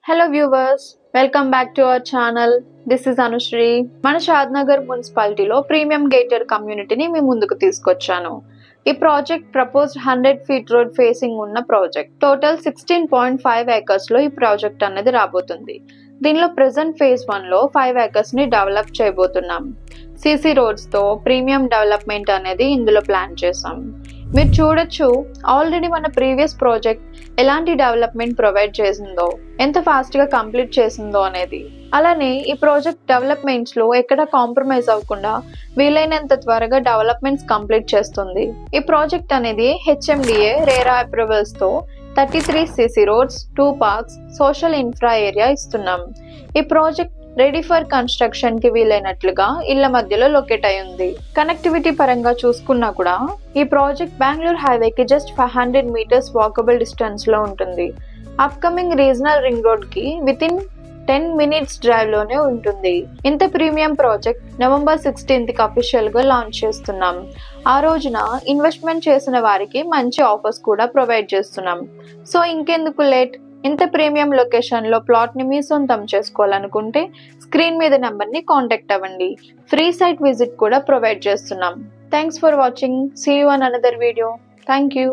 Hello viewers, welcome back to our channel. This is Anushri. మన షాద్నగర్ మున్సిపాలిటీలో premium gated కమ్యూనిటీని మీ ముందుకు తీసుకొచ్చాను. ఈ project proposed 100 feet road facing ఉన్న ప్రాజెక్ట్. టోటల్ 16.5 acres లో ఈ ప్రాజెక్ట్ అనేది రాబోతుంది. దీనిలో ప్రెజెంట్ ఫేజ్ 1 లో 5 acres ని డెవలప్ చేయబోతున్నాం. సిసి రోడ్స్ తో ప్రీమియం డెవలప్మెంట్ అనేది ఇందులో ప్లాన్ చేసాం. మీరు చూడొచ్చు ఆల్రెడీ మన ప్రీవియస్ ప్రాజెక్ట్ ఎలాంటి డెవలప్మెంట్ ప్రొవైడ్ చేసిందో, ఎంత ఫాస్ట్ గా కంప్లీట్ చేసిందో అనేది. అలానే ఈ ప్రాజెక్ట్ డెవలప్మెంట్స్ లో ఎక్కడ కాంప్రమైజ్ అవ్వకుండా వీలైనంత త్వరగా డెవలప్మెంట్స్ కంప్లీట్ చేస్తుంది. ఈ ప్రాజెక్ట్ అనేది హెచ్ఎండిఏ రేరా అప్రూవల్స్ తో 33 CC roads, 2 parks, social infra area ఇస్తున్నాం. ఈ ప్రాజెక్ట్ రెడీ ఫర్ కన్స్ట్రక్షన్ కి వీలైనట్లుగా ఇళ్ల మధ్యలో లొకేట్ అయి ఉంది. కనెక్టివిటీ పరంగా చూసుకున్నా కూడా ఈ ప్రాజెక్ట్ బెంగళూరు హైవేకి జస్ట్ 500 meters వాకబుల్ డిస్టెన్స్ లో ఉంటుంది. అప్కమింగ్ రీజనల్ రింగ్ రోడ్ కి వితిన్ 10 minutes డ్రైవ్ లోనే ఉంటుంది. ఇంత ప్రీమియం ప్రాజెక్ట్ November 16th కి అఫీషియల్ గా లాంచ్ చేస్తున్నాం. ఆ రోజున ఇన్వెస్ట్మెంట్ చేసిన వారికి మంచి ఆఫర్స్ కూడా ప్రొవైడ్ చేస్తున్నాం. సో ఇంకెందుకు లేట్, ఇంత ప్రీమియం లొకేషన్ లో ప్లాట్ ని మీ సొంతం చేసుకోవాలనుకుంటే స్క్రీన్ మీద నెంబర్ ని కాంటాక్ట్ అవ్వండి. ఫ్రీ సైట్ విజిట్ కూడా ప్రొవైడ్ చేస్తున్నాం. Thanks for watching. See you on another video. Thank you.